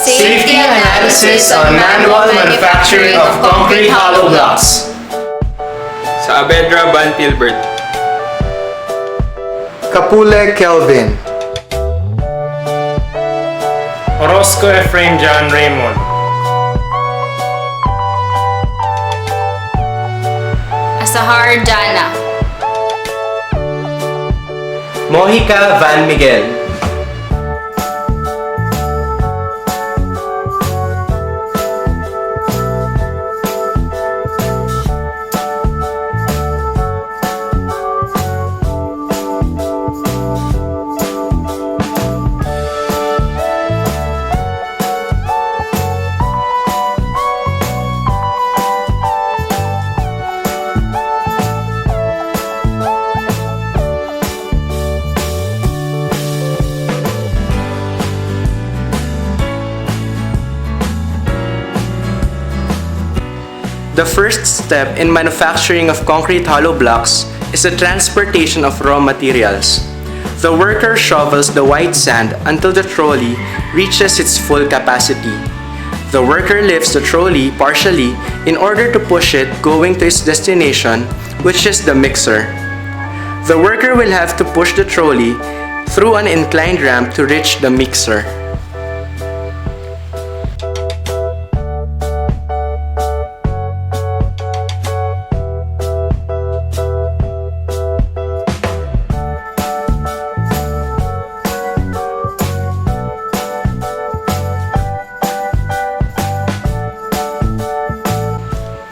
Safety analysis on manual manufacturing of concrete hollow blocks. Saavedra Van Tilbert. Kapule Kelvin. Orozco Efrain John Raymond. Asahar Jana. Mojica Van Miguel. The first step in manufacturing of concrete hollow blocks is the transportation of raw materials. The worker shovels the white sand until the trolley reaches its full capacity. The worker lifts the trolley partially in order to push it going to its destination, which is the mixer. The worker will have to push the trolley through an inclined ramp to reach the mixer.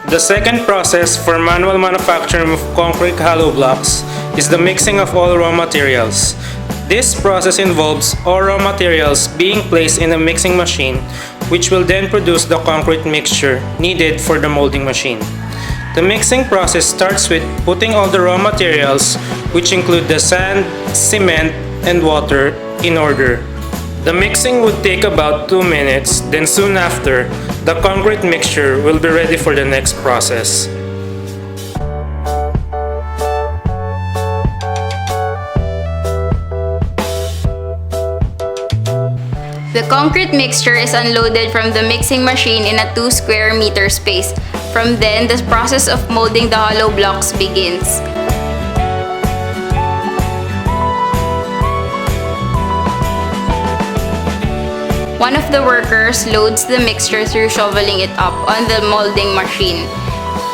The second process for manual manufacturing of concrete hollow blocks is the mixing of all raw materials. This process involves all raw materials being placed in a mixing machine, which will then produce the concrete mixture needed for the molding machine. The mixing process starts with putting all the raw materials, which include the sand, cement, and water, in order. The mixing would take about 2 minutes, then soon after, the concrete mixture will be ready for the next process. The concrete mixture is unloaded from the mixing machine in a 2 square meter space. From then, the process of molding the hollow blocks begins. One of the workers loads the mixture through shoveling it up on the molding machine.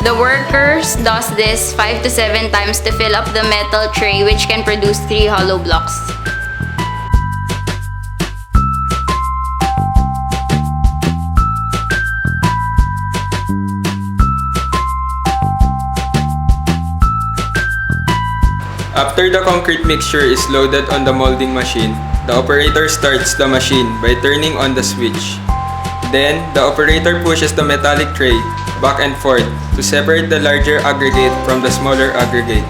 The workers does this 5 to 7 times to fill up the metal tray, which can produce 3 hollow blocks. After the concrete mixture is loaded on the molding machine, the operator starts the machine by turning on the switch. Then, the operator pushes the metallic tray back and forth to separate the larger aggregate from the smaller aggregate.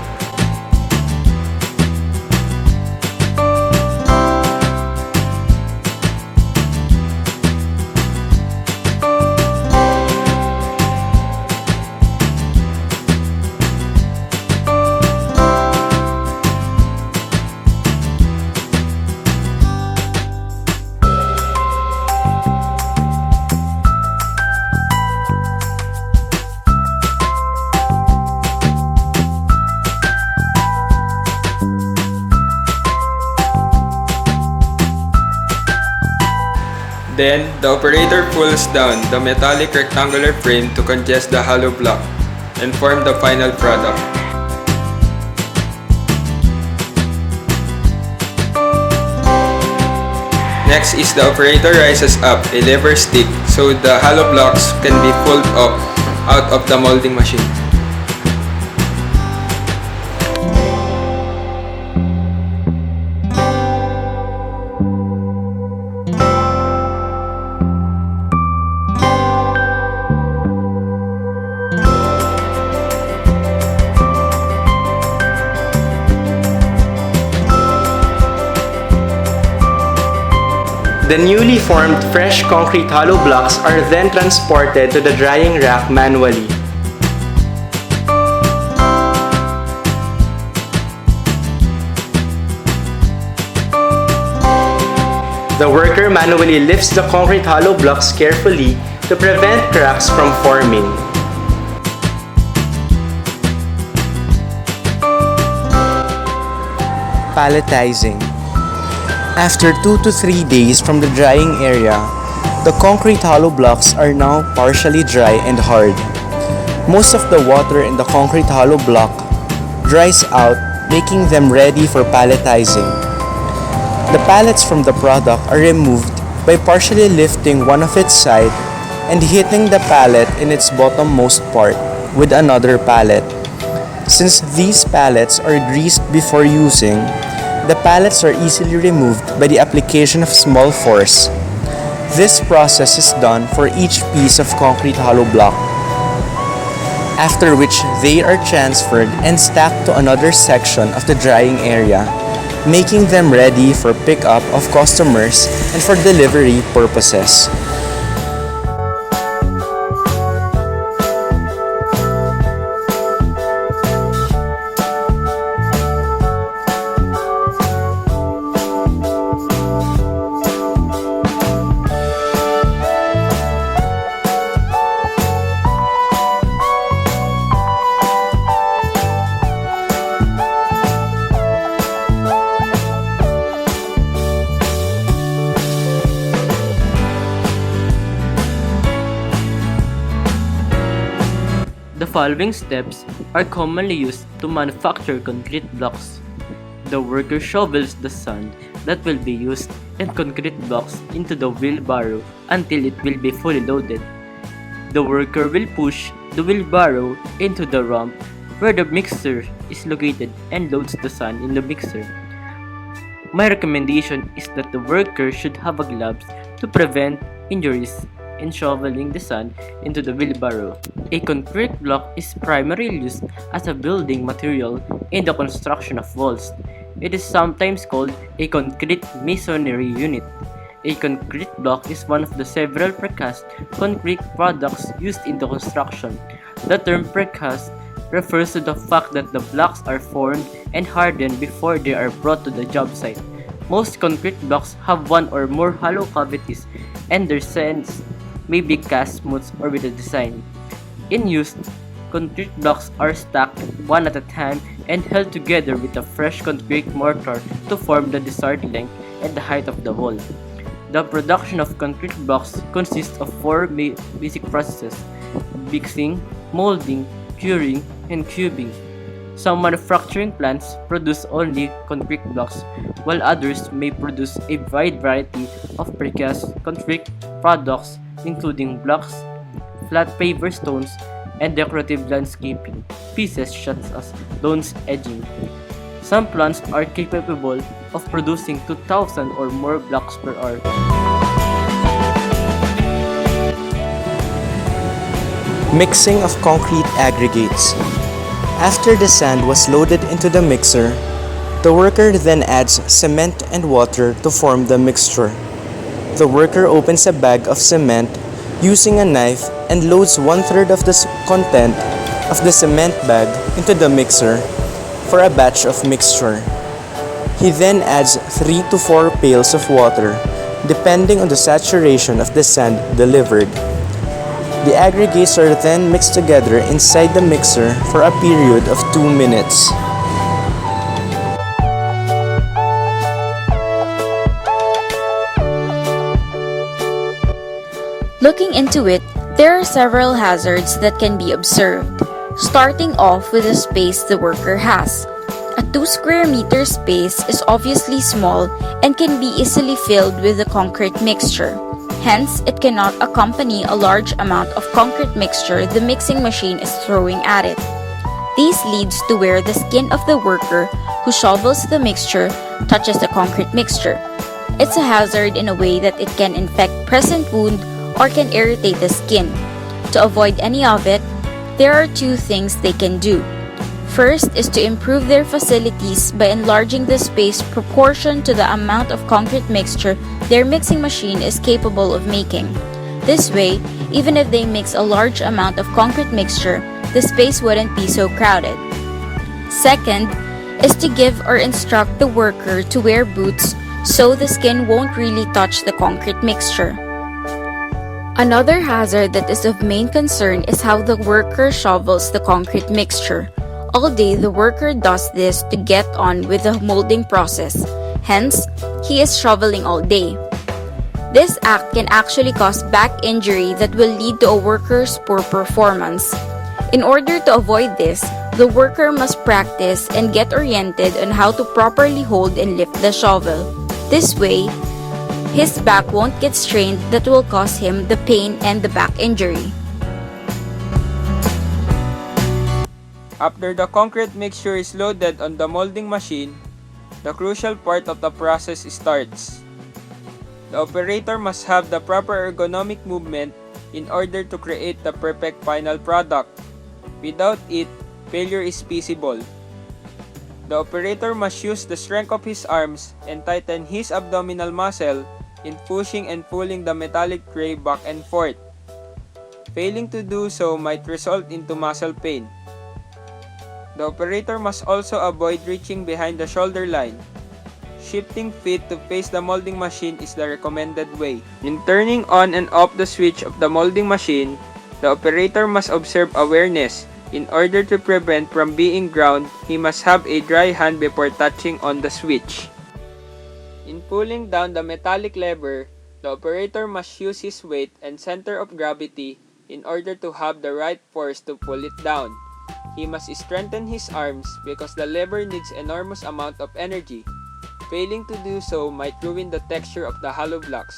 Then, the operator pulls down the metallic rectangular frame to congest the hollow block and form the final product. Next is the operator rises up a lever stick so the hollow blocks can be pulled up out of the molding machine. The newly formed fresh concrete hollow blocks are then transported to the drying rack manually. The worker manually lifts the concrete hollow blocks carefully to prevent cracks from forming. Palletizing. After 2 to 3 days from the drying area, the concrete hollow blocks are now partially dry and hard. Most of the water in the concrete hollow block dries out, making them ready for palletizing. The pallets from the product are removed by partially lifting one of its side and hitting the pallet in its bottommost part with another pallet. Since these pallets are greased before using, the pallets are easily removed by the application of small force. This process is done for each piece of concrete hollow block, after which they are transferred and stacked to another section of the drying area, making them ready for pickup of customers and for delivery purposes. The following steps are commonly used to manufacture concrete blocks. The worker shovels the sand that will be used in concrete blocks into the wheelbarrow until it will be fully loaded. The worker will push the wheelbarrow into the ramp where the mixer is located and loads the sand in the mixer. My recommendation is that the worker should have a gloves to prevent injuries in shoveling the sand into the wheelbarrow. A concrete block is primarily used as a building material in the construction of walls. It is sometimes called a concrete masonry unit. A concrete block is one of the several precast concrete products used in the construction. The term precast refers to the fact that the blocks are formed and hardened before they are brought to the job site. Most concrete blocks have one or more hollow cavities, and their ends may be cast smooth or with a design. In use, concrete blocks are stacked one at a time and held together with a fresh concrete mortar to form the desired length and the height of the wall. The production of concrete blocks consists of four basic processes: mixing, molding, curing, and cubing. Some manufacturing plants produce only concrete blocks, while others may produce a wide variety of precast concrete products, including blocks, flat paver stones, and decorative landscaping pieces such as lawns edging. Some plants are capable of producing 2,000 or more blocks per hour. Mixing of concrete aggregates. After the sand was loaded into the mixer, the worker then adds cement and water to form the mixture. The worker opens a bag of cement using a knife and loads 1/3 of the content of the cement bag into the mixer for a batch of mixture. He then adds 3 to 4 pails of water, depending on the saturation of the sand delivered. The aggregates are then mixed together inside the mixer for a period of 2 minutes. Looking into it, there are several hazards that can be observed, starting off with the space the worker has. A 2 square meter space is obviously small and can be easily filled with the concrete mixture. Hence, it cannot accompany a large amount of concrete mixture the mixing machine is throwing at it. This leads to where the skin of the worker who shovels the mixture touches the concrete mixture. It's a hazard in a way that it can infect present wound or can irritate the skin. To avoid any of it, there are 2 things they can do. First is to improve their facilities by enlarging the space proportion to the amount of concrete mixture their mixing machine is capable of making. This way, even if they mix a large amount of concrete mixture, the space wouldn't be so crowded. Second is to give or instruct the worker to wear boots so the skin won't really touch the concrete mixture. Another hazard that is of main concern is how the worker shovels the concrete mixture. All day, the worker does this to get on with the molding process. Hence, he is shoveling all day. This act can actually cause back injury that will lead to a worker's poor performance. In order to avoid this, the worker must practice and get oriented on how to properly hold and lift the shovel. This way, his back won't get strained that will cause him the pain and the back injury. After the concrete mixture is loaded on the molding machine, the crucial part of the process starts. The operator must have the proper ergonomic movement in order to create the perfect final product. Without it, failure is feasible. The operator must use the strength of his arms and tighten his abdominal muscle in pushing and pulling the metallic tray back and forth. Failing to do so might result into muscle pain. The operator must also avoid reaching behind the shoulder line. Shifting feet to face the molding machine is the recommended way. In turning on and off the switch of the molding machine, the operator must observe awareness. In order to prevent from being ground, he must have a dry hand before touching on the switch. In pulling down the metallic lever, the operator must use his weight and center of gravity in order to have the right force to pull it down. He must strengthen his arms because the lever needs enormous amount of energy. Failing to do so might ruin the texture of the hollow blocks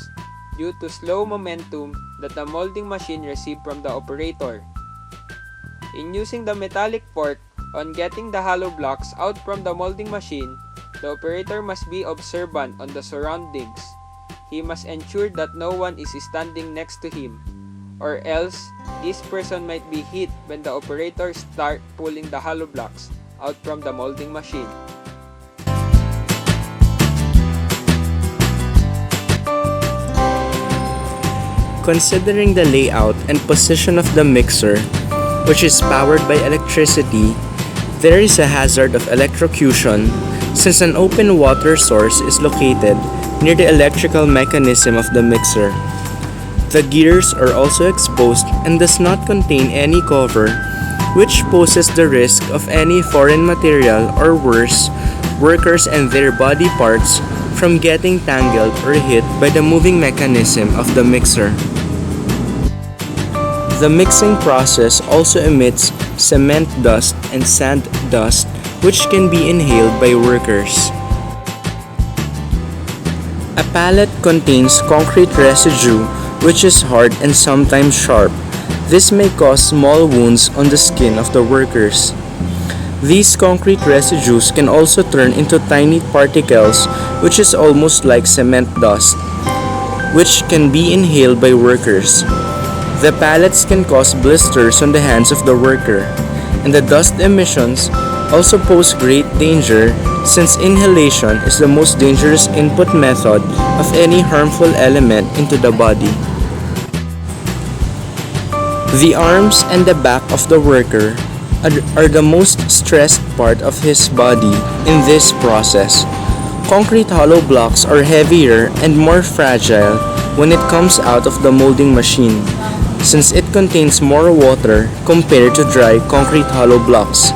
due to slow momentum that the molding machine receives from the operator. In using the metallic fork on getting the hollow blocks out from the molding machine, the operator must be observant on the surroundings. He must ensure that no one is standing next to him, or else this person might be hit when the operator starts pulling the hollow blocks out from the molding machine. Considering the layout and position of the mixer, which is powered by electricity, there is a hazard of electrocution since an open water source is located near the electrical mechanism of the mixer. The gears are also exposed and does not contain any cover, which poses the risk of any foreign material or worse, workers and their body parts from getting tangled or hit by the moving mechanism of the mixer. The mixing process also emits cement dust and sand dust, which can be inhaled by workers. A pallet contains concrete residue, which is hard and sometimes sharp. This may cause small wounds on the skin of the workers. These concrete residues can also turn into tiny particles, which is almost like cement dust, which can be inhaled by workers. The pallets can cause blisters on the hands of the worker, and the dust emissions also pose great danger since inhalation is the most dangerous input method of any harmful element into the body. The arms and the back of the worker are the most stressed part of his body in this process. Concrete hollow blocks are heavier and more fragile when it comes out of the molding machine, since it contains more water compared to dry concrete hollow blocks.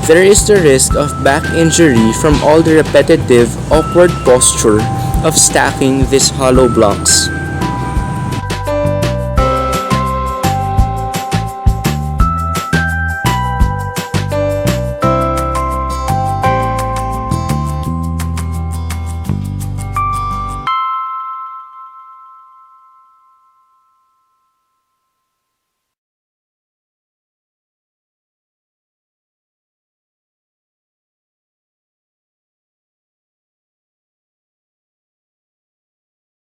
There is the risk of back injury from all the repetitive, awkward posture of stacking these hollow blocks.